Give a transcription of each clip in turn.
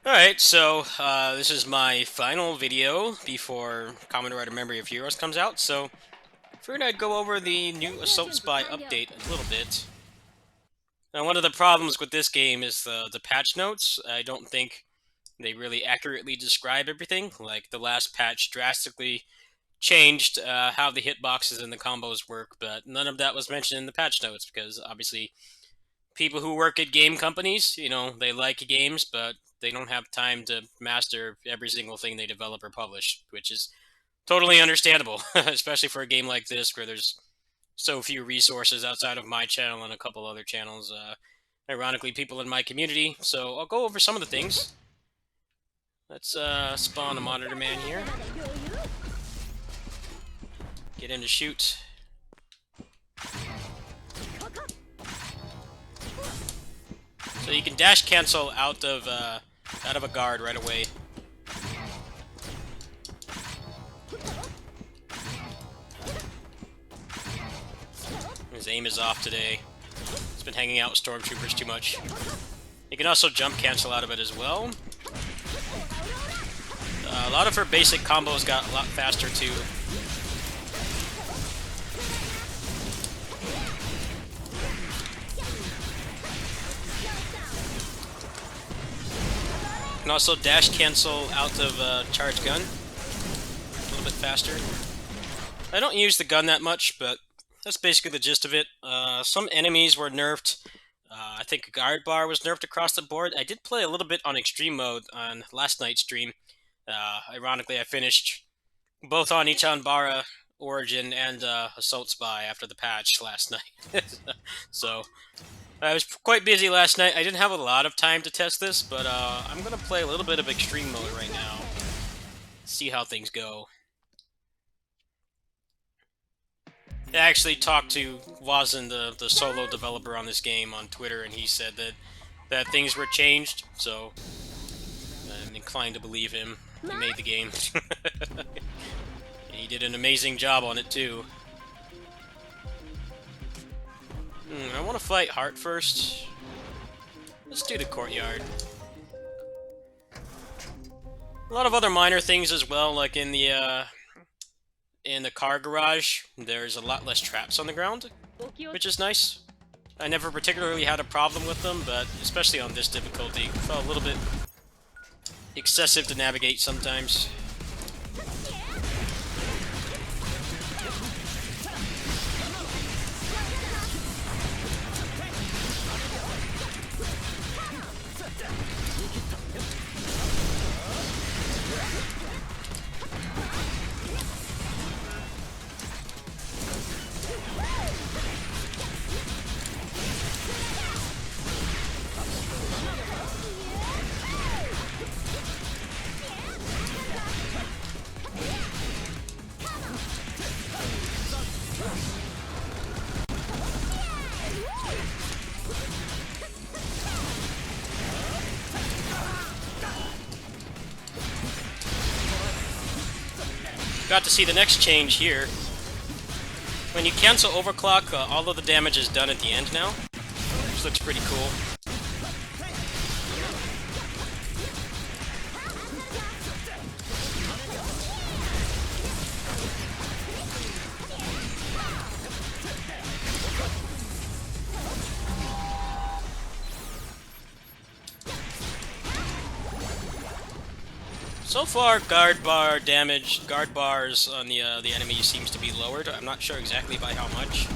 Alright, so this is my final video before Kamen Rider Memory of Heroes comes out, so figured I'd go over the new Assault Spy update a little bit. Now, one of the problems with this game is the patch notes. I don't think they really accurately describe everything. Like, the last patch drastically changed how the hitboxes and the combos work, but none of that was mentioned in the patch notes because obviously people who work at game companies, they like games, but they don't have time to master every single thing they develop or publish, which is totally understandable, especially for a game like this where there's so few resources outside of my channel and a couple other channels. Ironically, people in my community. So I'll go over some of the things. Let's spawn a monitor man here. Get him to shoot. So you can dash cancel out of a guard right away. His aim is off today. He's been hanging out with stormtroopers too much. You can also jump cancel out of it as well. A lot of her basic combos got a lot faster too. You can also dash cancel out of charge gun a little bit faster. I don't use the gun that much, but that's basically the gist of it. Some enemies were nerfed. I think guard bar was nerfed across the board. I did play a little bit on extreme mode on last night's stream. Ironically, I finished both on Ichanbara Origin and Assault Spy after the patch last night. So I was quite busy last night. I didn't have a lot of time to test this, but I'm going to play a little bit of extreme mode right now. See how things go. I actually talked to Wazin, the solo developer on this game, on Twitter, and he said that things were changed, so I'm inclined to believe him. He made the game. He did an amazing job on it, too. I want to fight Heart first. Let's do the courtyard. A lot of other minor things as well, like in the car garage, there's a lot less traps on the ground, which is nice. I never particularly had a problem with them, but especially on this difficulty, it felt a little bit excessive to navigate sometimes. Got to see the next change here. When you cancel overclock, all of the damage is done at the end now, which looks pretty cool. So far, guard bars on the enemy seems to be lowered. I'm not sure exactly by how much.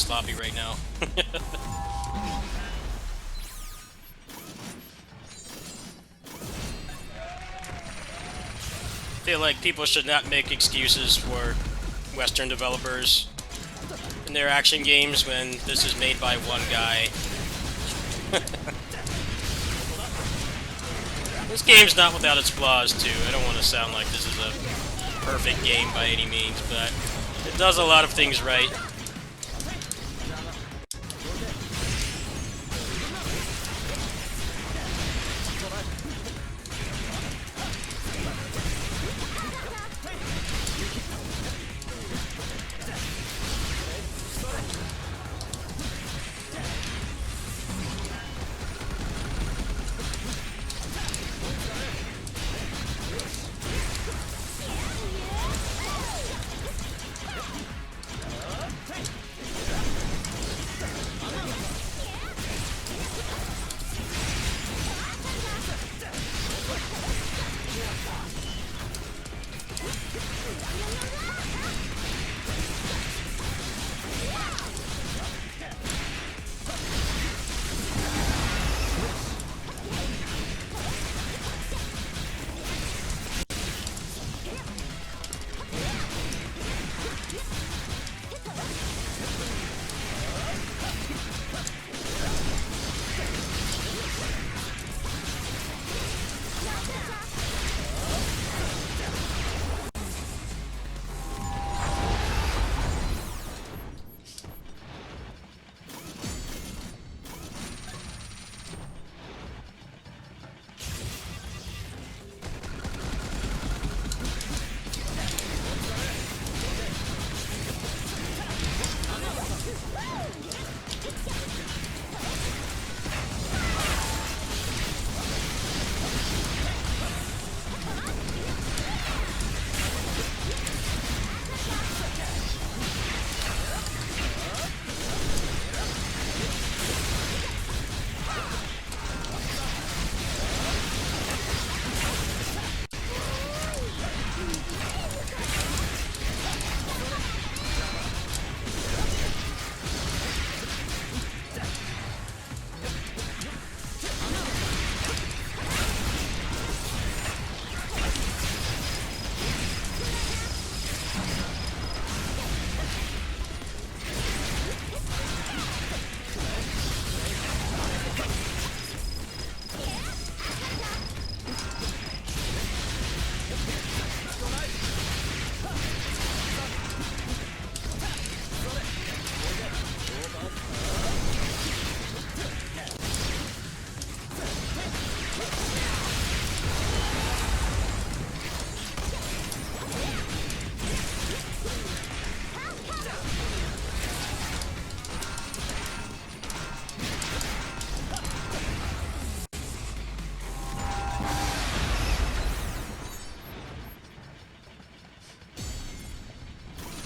sloppy right now. I feel like people should not make excuses for Western developers in their action games when this is made by one guy. This game's not without its flaws, too. I don't want to sound like this is a perfect game by any means, but it does a lot of things right.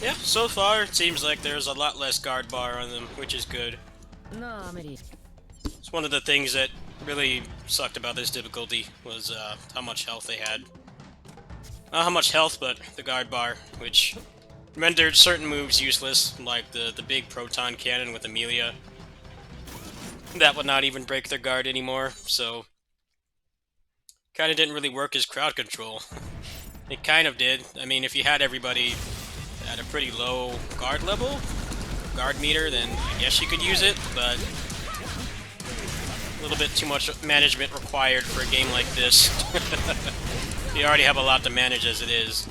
Yeah, so far it seems like there's a lot less guard bar on them, which is good. It's one of the things that really sucked about this difficulty was how much health they had. Not how much health, but the guard bar, which rendered certain moves useless, like the big proton cannon with Amelia. That would not even break their guard anymore, so kinda didn't really work as crowd control. It kind of did. I mean, if you had everybody at a pretty low guard level, guard meter, then I guess you could use it, but a little bit too much management required for a game like this. You already have a lot to manage as it is.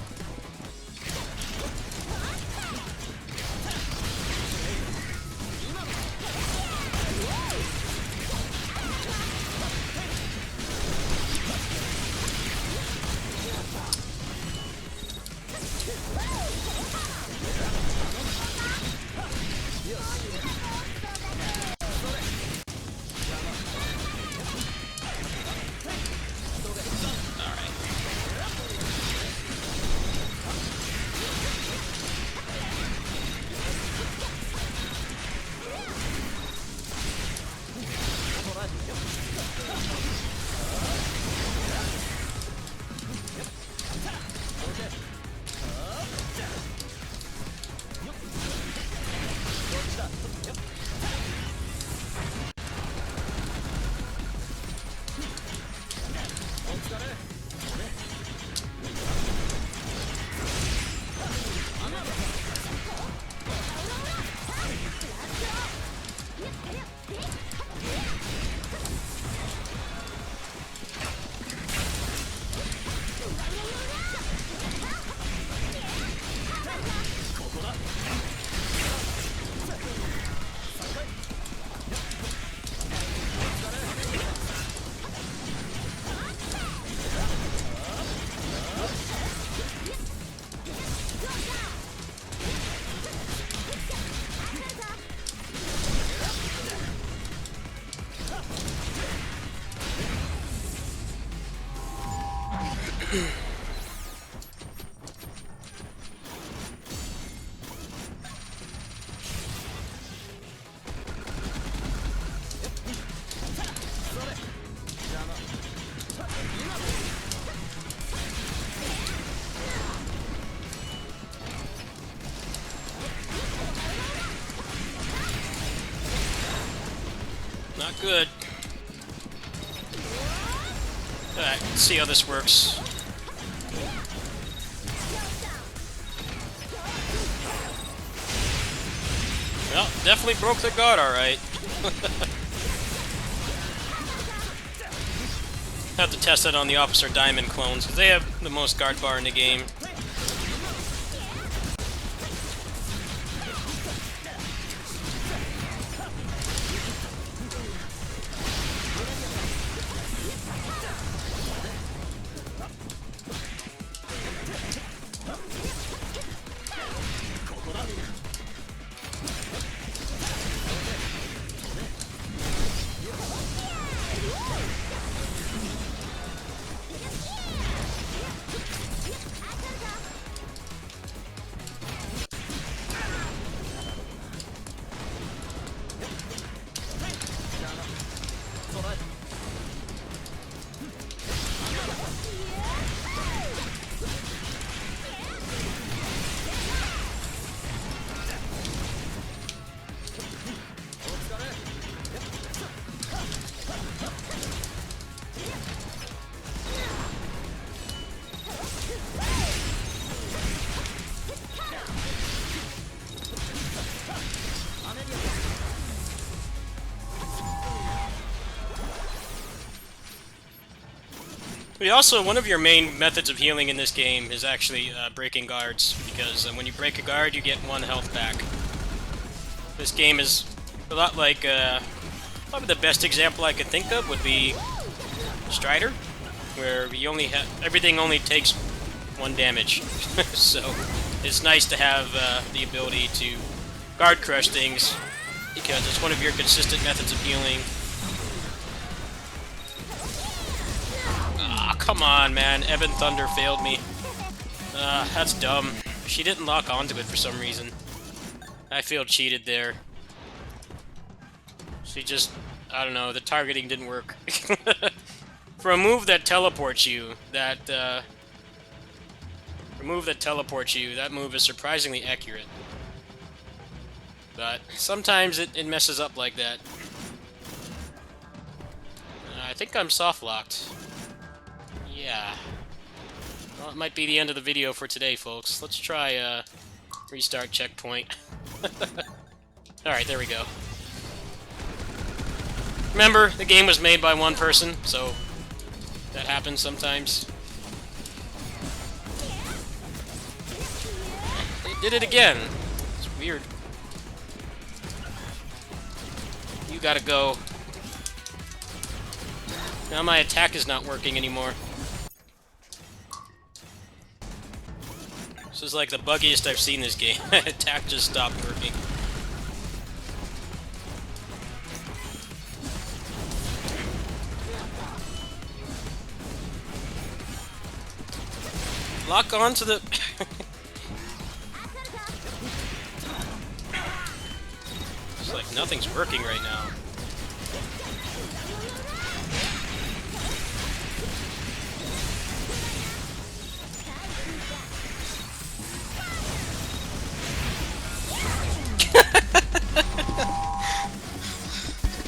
Not good. Alright, let's see how this works. Well, definitely broke the guard, alright. Have to test that on the Officer Diamond clones, because they have the most guard bar in the game. But also, one of your main methods of healing in this game is actually breaking guards, because when you break a guard, you get 1 health back. This game is a lot like, probably the best example I could think of would be Strider, where you only have, everything only takes 1 damage. So, it's nice to have the ability to guard crush things, because it's one of your consistent methods of healing. Come on, man. Ebon Thunder failed me. That's dumb. She didn't lock onto it for some reason. I feel cheated there. She just... I don't know, the targeting didn't work. For a move that teleports you, that move is surprisingly accurate. But sometimes it messes up like that. I think I'm soft-locked. Yeah. Well, it might be the end of the video for today, folks. Let's try, restart checkpoint. Alright, there we go. Remember, the game was made by 1 person, so that happens sometimes. They did it again. It's weird. You gotta go. Now my attack is not working anymore. This is like the buggiest I've seen this game. Attack just stopped working. Lock on to the... It's like nothing's working right now.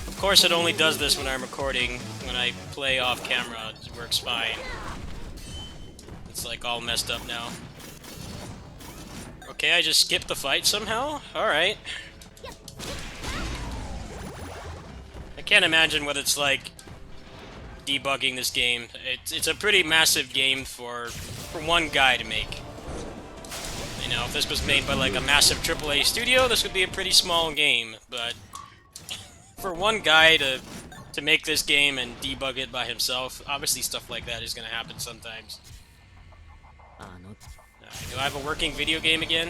Of course, it only does this when I'm recording. When I play off camera, it works fine. It's like all messed up now. Okay, I just skipped the fight somehow? Alright. I can't imagine what it's like debugging this game. It's a pretty massive game for 1 guy to make. You know, if this was made by like a massive AAA studio, this would be a pretty small game, but for 1 guy to make this game and debug it by himself, obviously stuff like that is going to happen sometimes. Do I have a working video game again?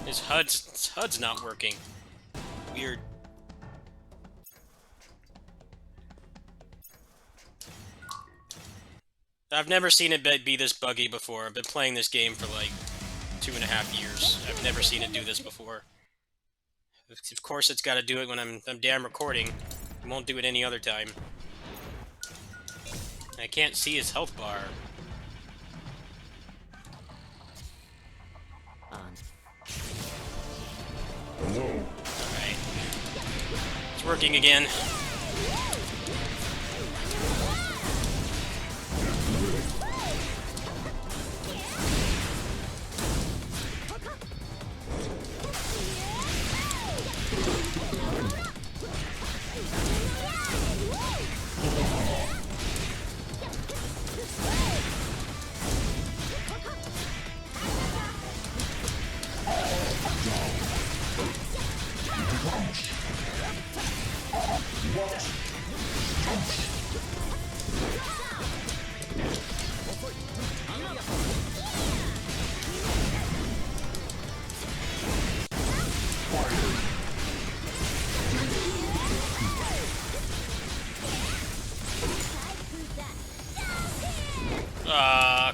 His HUD's not working. Weird. I've never seen it be this buggy before. I've been playing this game for like 2.5 years. I've never seen it do this before. Of course, it's got to do it when I'm damn recording. It won't do it any other time. I can't see his health bar. Alright. It's working again.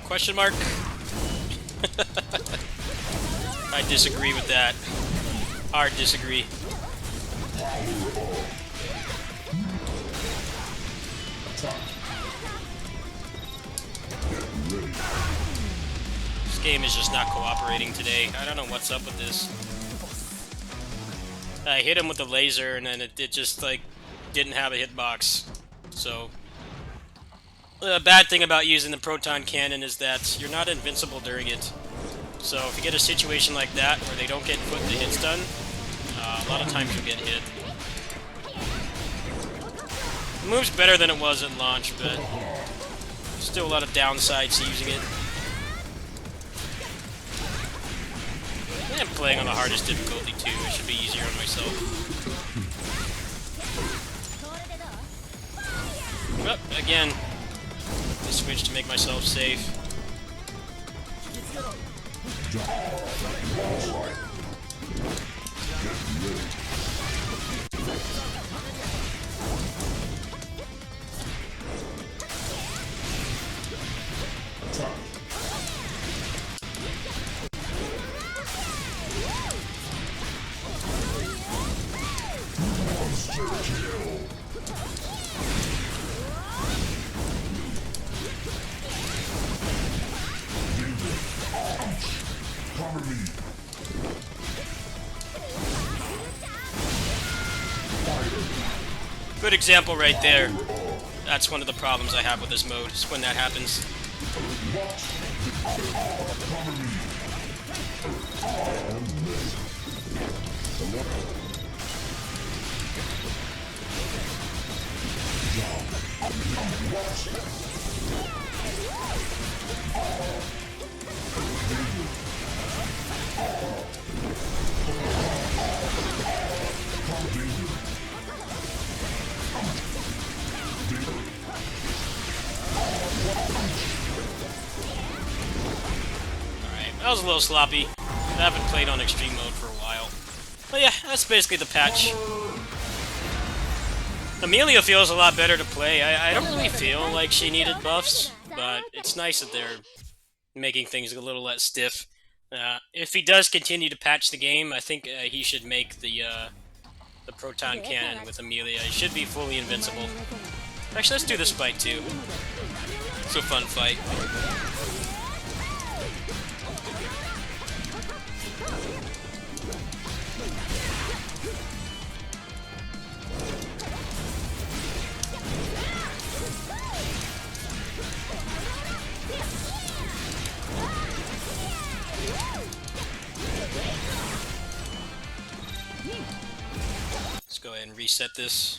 Question mark? I disagree with that. Hard disagree. This game is just not cooperating today. I don't know what's up with this. I hit him with the laser and then it just like didn't have a hitbox. So the bad thing about using the proton cannon is that you're not invincible during it. So if you get a situation like that where they don't get put the hits done, a lot of times you'll get hit. The move's better than it was at launch, but still a lot of downsides to using it. I'm playing on the hardest difficulty too. It should be easier on myself. Oh, again. I switch to make myself safe. Good example right there. That's one of the problems I have with this mode, is when that happens. That was a little sloppy. I haven't played on extreme mode for a while. But yeah, that's basically the patch. Amelia feels a lot better to play. I don't really feel like she needed buffs, but it's nice that they're making things a little less stiff. If he does continue to patch the game, I think he should make the proton cannon with Amelia. He should be fully invincible. Actually, let's do this fight too. It's a fun fight. Let's go ahead and reset this.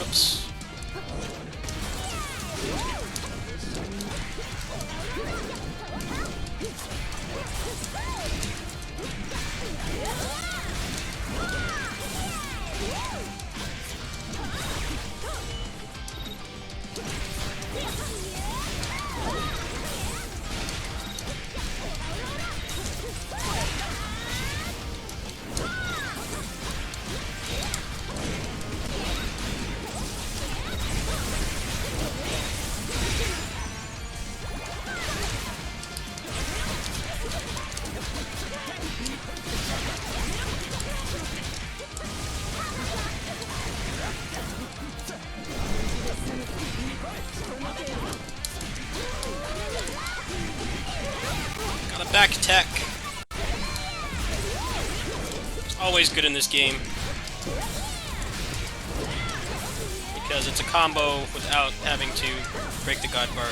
Oops. Attack, attack. Always good in this game. Because it's a combo without having to break the God bar.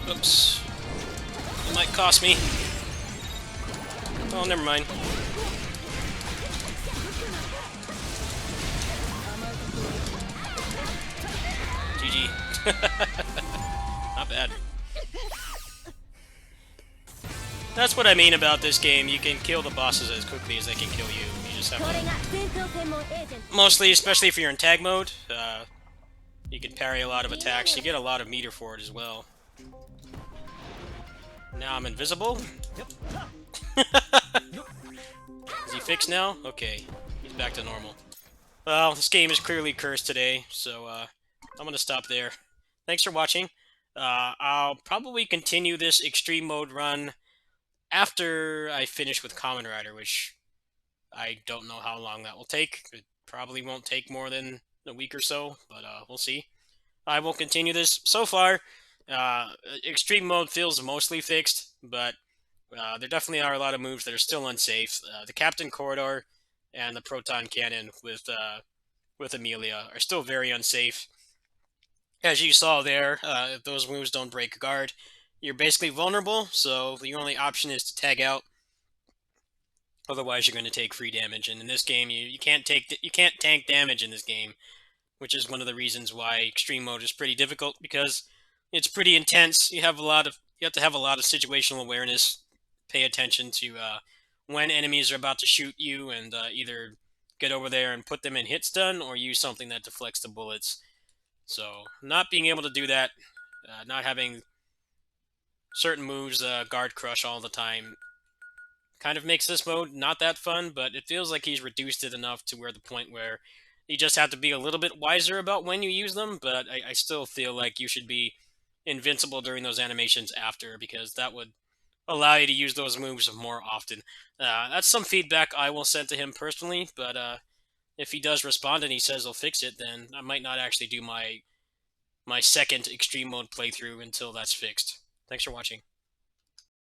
Oops. It might cost me. Oh, never mind. GG. Not bad. That's what I mean about this game. You can kill the bosses as quickly as they can kill you. You just have to... Mostly, especially if you're in tag mode, you can parry a lot of attacks. You get a lot of meter for it as well. Now I'm invisible. Is he fixed now? Okay. He's back to normal. Well, this game is clearly cursed today, so I'm going to stop there. Thanks for watching. I'll probably continue this extreme mode run after I finish with Kamen Rider, which I don't know how long that will take. It probably won't take more than a week or so, but we'll see. I will continue this. So far, extreme mode feels mostly fixed, but there definitely are a lot of moves that are still unsafe. The Captain Corridor and the Proton Cannon with Amelia are still very unsafe. As you saw there, if those moves don't break guard, you're basically vulnerable, so the only option is to tag out. Otherwise, you're going to take free damage, and in this game, you can't tank damage in this game, which is one of the reasons why extreme mode is pretty difficult, because it's pretty intense. You have to have a lot of situational awareness, pay attention to when enemies are about to shoot you, and either get over there and put them in hit stun, or use something that deflects the bullets. So, not being able to do that, not having certain moves guard crush all the time, kind of makes this mode not that fun, but it feels like he's reduced it enough to where the point where you just have to be a little bit wiser about when you use them, but I still feel like you should be invincible during those animations after, because that would allow you to use those moves more often. That's some feedback I will send to him personally, but if he does respond and he says he'll fix it, then I might not actually do my second extreme mode playthrough until that's fixed. Thanks for watching.